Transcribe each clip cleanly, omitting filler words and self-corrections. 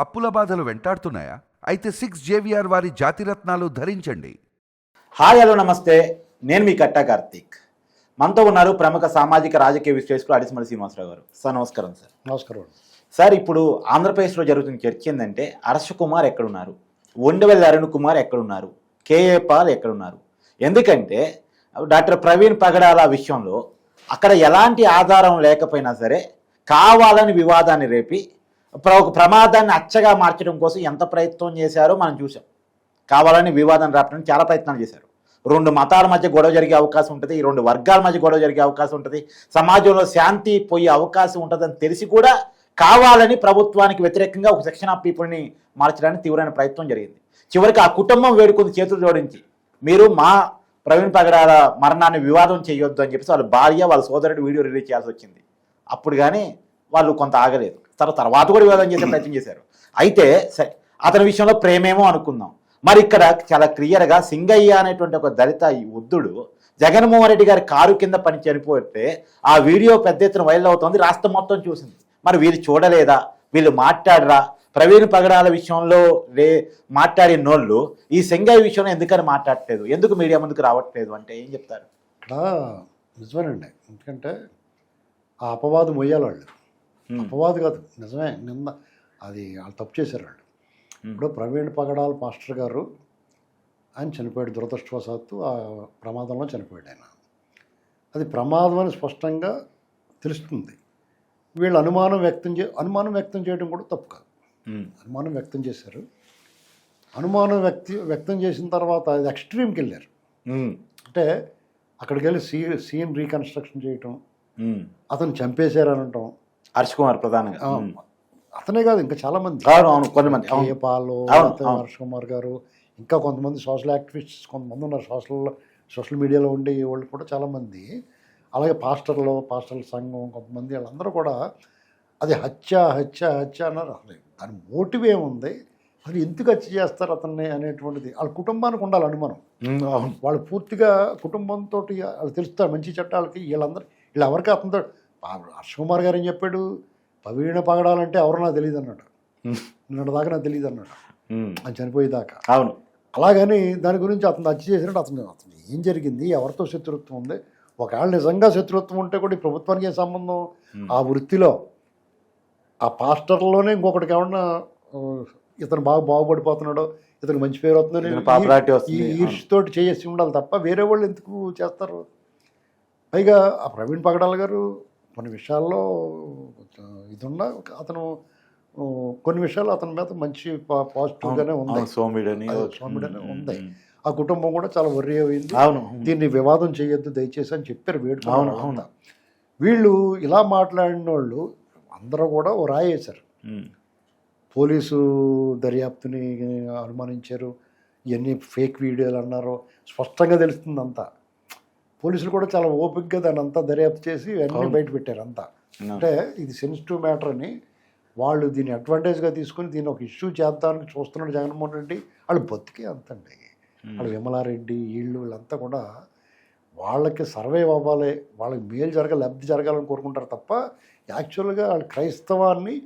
అప్పుల బాధలు వెంటాడుతున్నాయా? అయితే 6 JVR వారి జాతిరత్నాలు ధరించండి. హాయ్ హలో నమస్తే, నేను మీ కట్టా కార్తీక్. మనతో ఉన్నారు ప్రముఖ సామాజిక రాజకీయ విశ్లేషకులు అడిసిమల్లి శ్రీనివాసరావు గారు. సార్ నమస్కారం. సార్ నమస్కారం. సార్, ఇప్పుడు ఆంధ్రప్రదేశ్లో జరుగుతున్న చర్చ ఏంటంటే హర్ష కుమార్ ఎక్కడున్నారు, ఉండవెల్లి అరుణ్ కుమార్ ఎక్కడున్నారు, కేఏ పాల్ ఎక్కడున్నారు? ఎందుకంటే డాక్టర్ ప్రవీణ్ పగడాల విషయంలో అక్కడ ఎలాంటి ఆధారం లేకపోయినా సరే కావాలని వివాదాన్ని రేపి ఒక ప్రమాదాన్ని అచ్చగా మార్చడం కోసం ఎంత ప్రయత్నం చేశారో మనం చూసాం. కావాలని వివాదాన్ని రాపడానికి చాలా ప్రయత్నాలు చేశారు. 2 మతాల మధ్య గొడవ జరిగే అవకాశం ఉంటుంది, 2 వర్గాల మధ్య గొడవ జరిగే అవకాశం ఉంటుంది, సమాజంలో శాంతి పోయే అవకాశం ఉంటుందని తెలిసి కూడా కావాలని ప్రభుత్వానికి వ్యతిరేకంగా ఒక సెక్షన్ ఆఫ్ పీపుల్ని మార్చడానికి తీవ్రమైన ప్రయత్నం జరిగింది. చివరికి ఆ కుటుంబం వేడుకుంది చేతులు జోడించి, మీరు మా ప్రవీణ్ పగడాల మరణాన్ని వివాదం చేయొద్దు అని చెప్పేసి వాళ్ళ భార్య వాళ్ళ సోదరుడు వీడియో రిలీజ్ చేయాల్సి వచ్చింది. అప్పుడు కానీ వాళ్ళు కొంత ఆగలేదు. తర్వాత కూడా వివాదం చేసే ప్రయత్నం చేశారు. అయితే సరే, అతని విషయంలో ప్రేమేమో అనుకుందాం. మరి ఇక్కడ చాలా క్లియర్గా సింగయ్య అనేటువంటి ఒక దళిత వృద్ధుడు జగన్మోహన్ రెడ్డి గారి కారు కింద పని చనిపోతే ఆ వీడియో పెద్ద ఎత్తున వైరల్ అవుతుంది, రాష్ట్రం మొత్తం చూసింది. మరి వీళ్ళు చూడలేదా? వీళ్ళు మాట్లాడరా? ప్రవీణ్ పగడాల విషయంలో మాట్లాడిన నోళ్ళు ఈ సింగయ్య విషయంలో ఎందుకని మాట్లాడట్లేదు, ఎందుకు మీడియా ముందుకు రావట్లేదు అంటే ఏం చెప్తారు? ఇక్కడ నిజమేనండి. ఎందుకంటే ఆ అపవాదు మొయ్యాలి వాళ్ళు. అపవాదు కాదు, నిజమే. నిన్న అది వాళ్ళు తప్పు చేశారు వాళ్ళు. ఇప్పుడు ప్రవీణ్ పగడాల మాస్టర్ గారు ఆయన చనిపోయాడు, దురదృష్టవశాత్తు ఆ ప్రమాదంలో చనిపోయాడు ఆయన. అది ప్రమాదం అని స్పష్టంగా తెలుస్తుంది. వీళ్ళు అనుమానం వ్యక్తం చేయడం కూడా తప్పు కాదు. అనుమానం వ్యక్తం చేశారు. అనుమానం వ్యక్తం చేసిన తర్వాత అది ఎక్స్ట్రీమ్కి వెళ్ళారు. అంటే అక్కడికి వెళ్ళి సీన్ రీకన్స్ట్రక్షన్ చేయటం, అతను చంపేశారు అనటం. హర్ష్ కుమార్ ప్రధానంగా, అతనే కాదు ఇంకా చాలా మంది, కొంతమంది కేఏ పాల్, హర్ష్ కుమార్ గారు, ఇంకా కొంతమంది సోషల్ యాక్టివిస్ట్స్ కొంతమంది ఉన్నారు, సోషల్ మీడియాలో ఉండే వాళ్ళు కూడా చాలామంది, అలాగే పాస్టర్ల సంఘం కొంతమంది, వాళ్ళందరూ కూడా అది హత్య అన్నారు. అసలు దాని మోటివ్ ఏముంది, అది ఎందుకు హత్య చేస్తారు అతన్ని అనేటువంటిది వాళ్ళ కుటుంబానికి ఉండాలి అనుమానం. వాళ్ళు పూర్తిగా కుటుంబంతో వాళ్ళు తెలుస్తారు మంచి చట్టాలకి. వీళ్ళు ఎవరికి అతనితో హర్ష్ కుమార్ గారు ఏం చెప్పాడు, ప్రవీణ పగడాలంటే ఎవరో నాకు తెలియదు అన్నాడు. నిన్నటి దాకా నాకు తెలియదు అన్నాడు, ఆయన చనిపోయేదాకా. అవును. అలాగని దాని గురించి అతను హత్య చేసినట్టు అతను ఏం జరిగింది, ఎవరితో శత్రుత్వం ఉంది, ఒకవేళ నిజంగా శత్రుత్వం ఉంటే కూడా ఈ ప్రభుత్వానికి ఏం సంబంధం? ఆ వృత్తిలో ఆ పాస్టర్లోనే ఇంకొకటికి ఏమన్నా ఇతను బాగుపడిపోతున్నాడో, ఇతను మంచి పేరు వస్తుందని ఈ ఈర్ష్యతోటి చేసి ఉండాలి తప్ప వేరే వాళ్ళు ఎందుకు చేస్తారు? పైగా ఆ ప్రవీణ్ పగడాల గారు కొన్ని విషయాల్లో ఇదున్నా అతను కొన్ని విషయాలు అతని మీద మంచి పాజిటివ్గానే ఉంది, సోమిడనే ఉంది. ఆ కుటుంబం కూడా చాలా వర్రీ అయింది. దీన్ని వివాదం చేయొద్దు దయచేసి అని చెప్పారు వేడుకో. వీళ్ళు ఇలా మాట్లాడిన వాళ్ళు అందరూ కూడా ఓ రాయేశారు. పోలీసు దర్యాప్తుని అనుమానించారు, ఇవన్నీ ఫేక్ వీడియోలు అన్నారు. స్పష్టంగా తెలుస్తుంది అంతా. పోలీసులు కూడా చాలా ఓపికగా దాన్ని అంతా దర్యాప్తు చేసి అన్నీ బయట పెట్టారు అంతా. అంటే ఇది సెన్సిటివ్ మ్యాటర్ అని వాళ్ళు దీన్ని అడ్వాంటేజ్గా తీసుకుని దీన్ని ఒక ఇష్యూ చేద్దామని చూస్తున్నాడు జగన్మోహన్ రెడ్డి. వాళ్ళు బతికే అంతండి. వాళ్ళు విమలారెడ్డి వీళ్ళంతా కూడా వాళ్ళకి సర్వైవ్ అవ్వాలి, వాళ్ళకి మేలు లబ్ధి జరగాలని కోరుకుంటారు తప్ప యాక్చువల్గా వాళ్ళు క్రైస్తవాన్ని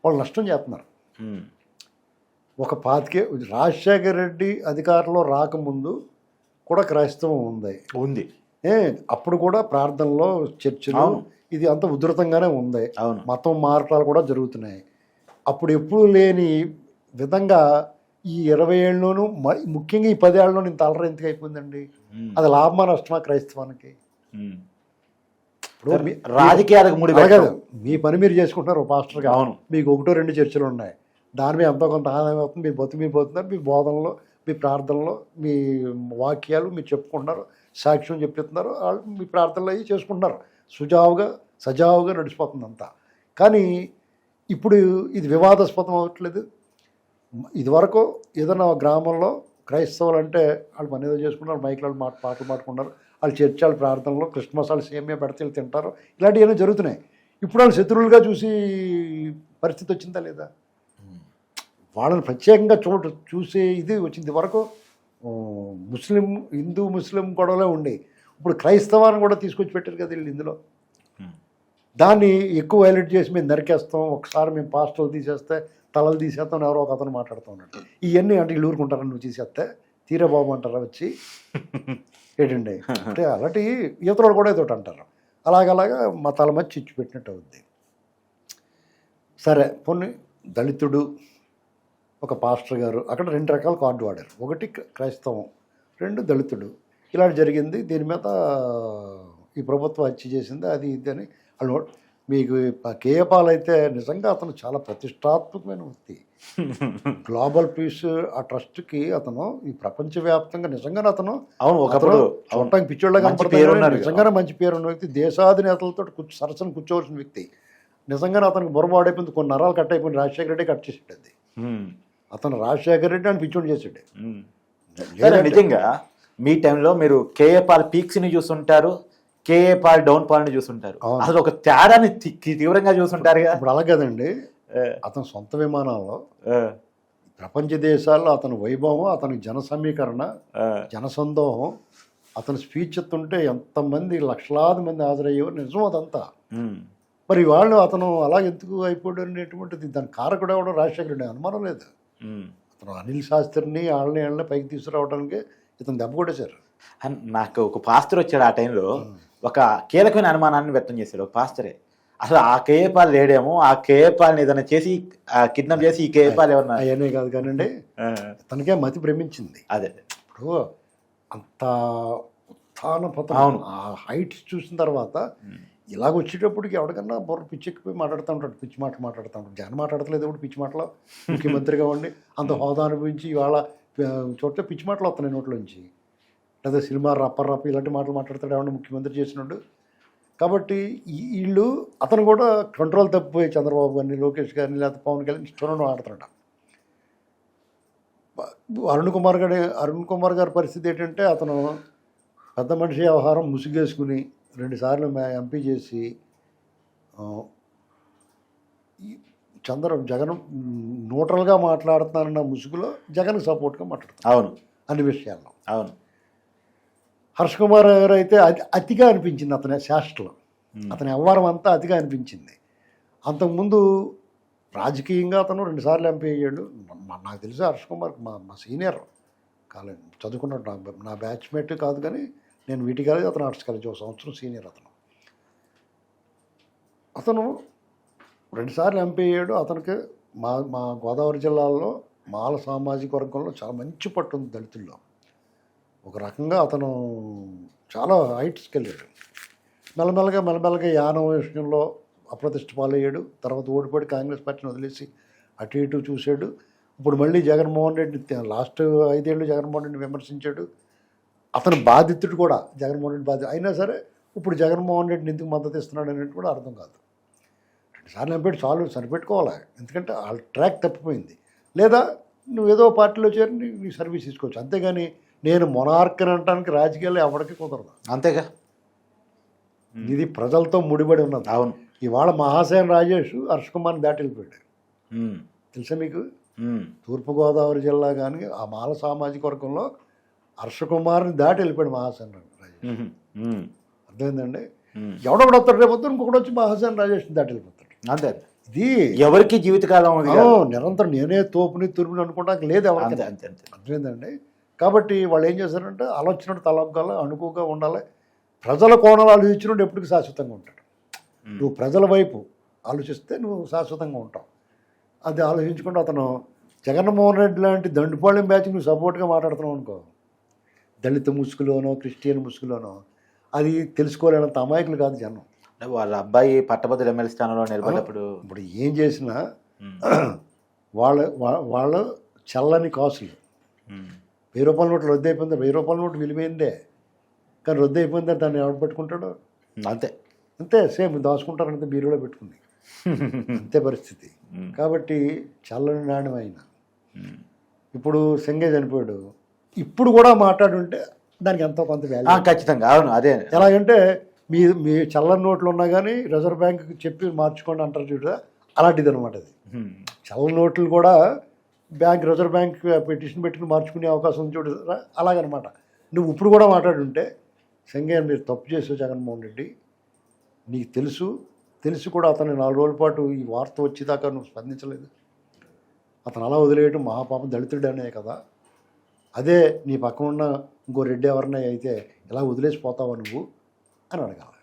వాళ్ళు నష్టం చేస్తున్నారు. ఒక రాజశేఖర రెడ్డి అధికారంలో రాకముందు కూడా క్రైస్తవం ఉంది. అప్పుడు కూడా ప్రార్థనలో చర్చలు ఇది అంత ఉధృతంగానే ఉంది. మతం మార్పులు కూడా జరుగుతున్నాయి. అప్పుడు ఎప్పుడు లేని విధంగా ఈ 20 ఏళ్ళలోనూ ముఖ్యంగా ఈ 10 ఏళ్ళలో ఇంత అలర ఎందుకు అయిపోయిందండి? అది లాభమా నష్టమా క్రైస్తవానికి? ఇప్పుడు రాజకీయాలకు మీ పని మీరు చేసుకుంటున్నారు ఓ పాస్టర్గా. మీకు 1-2 చర్చలు ఉన్నాయి, దాని మీద ఎంతో కొంత ఆదాయం అవుతుంది. మీ పోతున్నారు, మీ బోధనలో, మీ ప్రార్థనలో, మీ వాక్యాలు మీరు చెప్పుకుంటున్నారు, సాక్ష్యం చెప్పిస్తున్నారు, వాళ్ళు మీ ప్రార్థనలు అవి చేసుకుంటున్నారు. సజావుగా నడిచిపోతుంది అంతా. కానీ ఇప్పుడు ఇది వివాదాస్పదం అవ్వట్లేదు. ఇదివరకు ఏదైనా గ్రామంలో క్రైస్తవులు అంటే వాళ్ళు పని ఏదో చేసుకుంటారు, మైకులు పాటలు పాడుకుంటారు, వాళ్ళు చర్చాలు ప్రార్థనలో క్రిస్మస్ వాళ్ళు సేమియా పెడితే తింటారు, ఇలాంటివన్నీ జరుగుతున్నాయి. ఇప్పుడు వాళ్ళు శత్రువులుగా చూసి పరిస్థితి వచ్చిందా లేదా? వాళ్ళని ప్రత్యేకంగా చూసే ఇది వచ్చింది. వరకు హిందూ ముస్లిం గొడవలే ఉండే, ఇప్పుడు క్రైస్తవాన్ని కూడా తీసుకొచ్చి పెట్టారు కదా వీళ్ళు ఇందులో. దాన్ని ఎక్కువ హైలైట్ చేసి మేము నరికేస్తాం, ఒకసారి మేము పాస్టర్లు తీసేస్తే తలలు తీసేస్తాను ఎవరో ఒక అతను మాట్లాడుతూ ఉన్నాడు. ఇవన్నీ అంటే వీళ్ళు ఊరుకుంటారా నువ్వు తీసేస్తే తీరే బాబు అంటారా వచ్చి ఏంటండి అంటే అలాంటి ఈతలు కూడా ఏదో అంటారు. అలాగలాగా మా తల మధ్య చిచ్చు పెట్టినట్టు అవుద్ది. సరే పోనీ దళితుడు ఒక పాస్టర్ గారు అక్కడ 2 రకాల కార్డు వాడారు. ఒకటి క్రైస్తవం, 2 దళితుడు. ఇలా జరిగింది. దీని మీద ఈ ప్రభుత్వం హత్య చేసింది అది ఇది అని వాళ్ళు మీకు కేఏ పాల్ అయితే నిజంగా అతను చాలా ప్రతిష్టాత్మకమైన వ్యక్తి. గ్లోబల్ పీస్ ఆ ట్రస్ట్కి అతను ఈ ప్రపంచవ్యాప్తంగా నిజంగానే అతను అవును ఒకప్పుడు చూడటానికి పిచ్చోళ్ళగా కనపడుతున్నాడు. నిజంగానే మంచి పేరున్న వ్యక్తి, దేశాధినేతలతో సరసన కూర్చోవలసిన వ్యక్తి. నిజంగానే అతనికి బొరబాడైపోయింది, కొన్ని నరాలు కట్ అయిపోయింది. రాజశేఖర రెడ్డి కట్ చేసాడు అది. అతను రాజశేఖర రెడ్డి అని పిచ్చోడు చేసాడు. నిజంగా మీ టైంలో మీరు కేఏ పాల్ పీక్స్ని చూస్తుంటారు, కేఏ పాల్ డౌన్ పాల్ని చూస్తుంటారు. అసలు ఒక తేడాని తీవ్రంగా చూస్తుంటారు. ఇప్పుడు అలా కదండి, అతని సొంత విమానాల్లో ప్రపంచ దేశాల్లో అతని వైభవం, అతని జన సమీకరణ, జనసందోహం, అతని స్పీచ్ ఎత్తుంటే ఎంతమంది లక్షలాది మంది హాజరయ్యేవారు. నిజం అదంతా. మరి వాళ్ళు అతను అలా ఎందుకు అయిపోయాడు అనేటువంటిది దాని కారకుడు ఎవడో రాజశేఖర రెడ్డి, అనుమానం లేదు. అతను అనిల్ శాస్త్రిని వాళ్ళని పైకి తీసుకురావడానికి ఇతను దెబ్బ కొట్టేశారు. నాకు ఒక పాస్టర్ వచ్చాడు ఆ టైంలో, ఒక కీలకమైన అనుమానాన్ని వ్యక్తం చేశాడు. ఒక పాస్టరే అసలు ఆ కేఏ పాల్ లేడేమో, ఆ కేఏ పాల్ని ఏదైనా చేసి కిడ్నాప్ చేసి ఈ కేఏ పాల్ ఎవరన్నా అవన్నీ కాదు కానండి, తనకే మతి భ్రమించింది. అదే ఇప్పుడు అంత ఉత్థాన పతనం ఆ హైట్స్ చూసిన తర్వాత ఇలాగ వచ్చేటప్పటికి ఎవరికన్నా బుర్ర పిచ్చెక్కిపోయి మాట్లాడుతూ ఉంటాడు, పిచ్చి మాటలు మాట్లాడుతూ ఉంటాడు. జగన్ మాట్లాడతలేదు ఇప్పుడు పిచ్చి మాటలు. ముఖ్యమంత్రిగా ఉండి అంత హోదా అనుభవించి ఇవాళ చోట్ల పిచ్చి మాటలు వస్తున్నాయి నోట్లోంచి. లేదా సినిమా రప్ప ఇలాంటి మాటలు మాట్లాడతాడు ఏమన్నా ముఖ్యమంత్రి చేసినాడు. కాబట్టి వీళ్ళు అతను కూడా కంట్రోల్ తప్పిపోయి చంద్రబాబు గారిని, లోకేష్ గారిని, లేకపోతే పవన్ కళ్యాణ్ ఇష్టం ఆడుతున్నాడు. అరుణ్ కుమార్ గారి పరిస్థితి ఏంటంటే అతను పెద్ద మనిషి వ్యవహారం ముసుగేసుకుని 2 సార్లు ఎంపీ చేసి జగన్ న్యూట్రల్గా మాట్లాడుతున్నానన్న ముసుగులో జగన్కి సపోర్ట్గా మాట్లాడుతాను. అవును అన్ని విషయాల్లో. అవును. హర్ష్ కుమార్ గారు అయితే అతిగా అనిపించింది అతని శాస్త్రలో. అతని వ్యవహారం అంతా అతిగా అనిపించింది. అంతకుముందు రాజకీయంగా అతను 2 సార్లు ఎంపీ అయ్యాడు. నాకు తెలిసి హర్ష్ కుమార్ మా సీనియర్ కాలేజ్ చదువుకున్నాడు, నా బ్యాచ్మేట్ కాదు కానీ నేను వీటి కాలేజ్, అతను ఆర్ట్స్ కాలేజ్, 1 సంవత్సరం సీనియర్. అతను 2 సార్లు ఎంపీ అయ్యాడు. అతనికి మా గోదావరి జిల్లాలో మాల సామాజిక వర్గంలో చాలా మంచి పట్టు ఉంది దళితుల్లో. ఒక రకంగా అతను చాలా హైట్స్కి వెళ్ళాడు. మెల్లమెల్లగా యానం విషయంలో అప్రతిష్ట పాలయ్యాడు. తర్వాత ఓడిపోయి కాంగ్రెస్ పార్టీని వదిలేసి అటు ఇటు చూశాడు. ఇప్పుడు మళ్ళీ జగన్మోహన్ రెడ్డి లాస్ట్ 5 ఏళ్ళు జగన్మోహన్ రెడ్డిని విమర్శించాడు. అతను బాధితుడు కూడా, జగన్మోహన్ రెడ్డి బాధితుడు అయినా సరే ఇప్పుడు జగన్మోహన్ రెడ్డిని ఎందుకు మద్దతు ఇస్తున్నాడు అనేది కూడా అర్థం కాదు. 2 సార్లు ఎంపీ చాలు, సరిపెట్టుకోవాలి. ఎందుకంటే వాళ్ళ ట్రాక్ తప్పిపోయింది. లేదా నువ్వేదో పార్టీలో చేరి నీ సర్వీస్ తీసుకోవచ్చు. అంతేగాని నేను మొనార్క్ అని అనడానికి రాజకీయాల్లో ఎవరికి కుదరదు. అంతేగా, ఇది ప్రజలతో ముడిపడి ఉన్నది. అవును. ఇవాళ మహాసేన రాజేష్ హర్ష్ కుమార్ని దాటి వెళ్ళిపోయాడు. తెలుసా మీకు? తూర్పుగోదావరి జిల్లా కానీ ఆ మాల సామాజిక వర్గంలో హర్ష కుమార్ని దాటి వెళ్ళిపోయాడు మహాసేన రాజేష్. అర్థమైందండి? ఎవడొకడు వస్తాడు, రేపు వద్దు ఇంకొకటి వచ్చి మహాసేన రాజేష్ని దాటి వెళ్ళిపోతాడు. అంతే. ఇది ఎవరికి జీవితకాలం నిరంతరం నేనే తోపుని తురుపుని అనుకోవడానికి లేదు ఎవరికి. అర్థమైందండి? కాబట్టి వాళ్ళు ఏం చేశారంటే ఆలోచన తలంకాల అణుకుగా ఉండాలి. ప్రజల కోణాలు ఆలోచించినట్టు ఎప్పటికీ శాశ్వతంగా ఉంటాడు. నువ్వు ప్రజల వైపు ఆలోచిస్తే నువ్వు శాశ్వతంగా ఉంటావు. అది ఆలోచించుకుంటూ అతను జగన్మోహన్ రెడ్డి లాంటి దండుపాళెం బ్యాచ్ నువ్వు సపోర్ట్గా మాట్లాడుతున్నావు అనుకో, దళిత ముసుగులోనో క్రిస్టియన్ ముసుగులోనో, అది తెలుసుకోలేనంత అమాయకులు కాదు జనం. వాళ్ళ అబ్బాయి పట్టభద్రుల ఎమ్మెల్యే స్థానంలో నిలబడినప్పుడు ఇప్పుడు ఏం చేసినా వాళ్ళ చల్లని కాసులు. 1000 రూపాయల నోట్లు రద్దు అయిపోయింది. 1000 రూపాయల నోటు విలువైందే, కానీ రద్దు అయిపోయిందని దాన్ని ఎవరు పట్టుకుంటాడు? అంతే సేమ్ దాచుకుంటారంటే బీరులో పెట్టుకుని అంతే పరిస్థితి. కాబట్టి చల్లని నాణ్యం అయిన ఇప్పుడు సింగే చనిపోయాడు. ఇప్పుడు కూడా మాట్లాడుంటే దానికి ఎంతో కొంత వాల్యూ. ఖచ్చితంగా. అవును. అదే ఎలాగంటే మీ చల్లని నోట్లు ఉన్నా కానీ రిజర్వ్ బ్యాంక్కి చెప్పి మార్చుకోండి అంటారు చూడరా, అలాంటిది అనమాట. అది చల్లని నోట్లు కూడా రిజర్వ్ బ్యాంక్ పిటిషన్ పెట్టుకుని మార్చుకునే అవకాశం ఉంది చూడరా, అలాగనమాట. నువ్వు ఇప్పుడు కూడా మాట్లాడుంటే సంగే మీరు తప్పు చేసావు జగన్మోహన్ రెడ్డి, నీకు తెలిసి కూడా అతను 4 రోజుల పాటు ఈ వార్త వచ్చేదాకా నువ్వు స్పందించలేదు. అతను అలా వదిలేయటం మహాపాపం, దళితుడనే కదా. అదే నీ పక్కన ఉన్న ఇంకో రెడ్డి ఎవరినై అయితే ఇలా వదిలేసి పోతావా నువ్వు అని అడగాలి.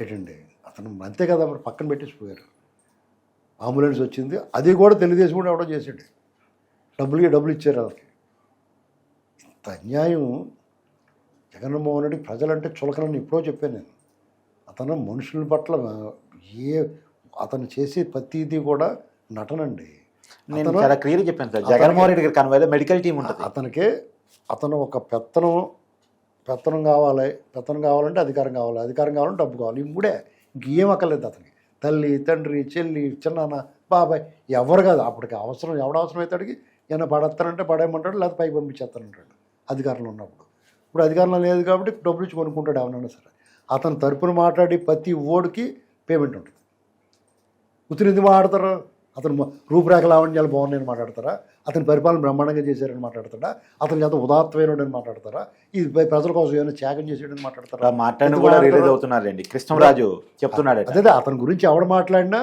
ఏంటండి అతను అంతే కదా, మరి పక్కన పెట్టేసిపోయారు. అంబులెన్స్ వచ్చింది, అది కూడా తెలుగుదేశం కూడా ఎవడో చేసాడు, డబ్బులు ఇచ్చారు వాళ్ళకి. ఇంత అన్యాయం. జగన్మోహన్ రెడ్డి ప్రజలంటే చులకనని ఎప్పుడో చెప్పాను నేను. అతను మనుషుల పట్ల అతను చేసే ప్రతిదీ కూడా నటనండి. నేను చాలా క్లియర్గా చెప్పాను సార్, జగన్మోహన్ రెడ్డి గారి కన్వాయ్లో మెడికల్ టీం ఉంటుంది. అతను ఒక పెత్తనం కావాలంటే అధికారం కావాలంటే డబ్బు కావాలి. ఈ మూడే, ఇంకేం అక్కర్లేదు అతనికి. తల్లి, తండ్రి, చెల్లి, చిన్నాన్న, బాబాయ్ ఎవరు కాదు. అప్పటికి ఎవడ అవసరం అవుతాడికి ఏమైనా పడేస్తానంటే పడేయమంటాడు, లేకపోతే పైకి పంపించేస్తానంటాడు అధికారంలో ఉన్నప్పుడు. ఇప్పుడు అధికారంలో లేదు కాబట్టి డబ్బులు ఇచ్చి కొనుక్కుంటాడు ఏమన్నా సరే. అతను తరపున మాట్లాడి ప్రతి ఓడికి పేమెంట్ ఉంటుంది. ఉత్తిని ఎందుకు మాట్లాడతారు? అతను రూపురేఖ లావణ్యాలు బాగున్నాయని మాట్లాడతారా? అతని పరిపాలన బ్రహ్మాండంగా చేశారని మాట్లాడతాడా? అతని చేత ఉదాత్తమైనని మాట్లాడతారా? ఇది ప్రజల కోసం ఏమైనా త్యాగం చేసాడని మాట్లాడతారా? మాట్లాడిన కూడా రిలీజ్ అవుతున్నారండి. కృష్ణరాజు చెప్తున్నాడు. అదే అతని గురించి ఎవడు మాట్లాడినా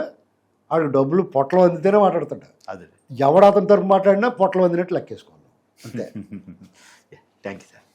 వాడికి డబ్బులు పొట్టలు అందితేనే మాట్లాడతాడు. అదే ఎవడు అతని తరపు మాట్లాడినా పొట్టలు అందినట్టు లెక్కేసుకోవాలి అంతే. Thank you sir.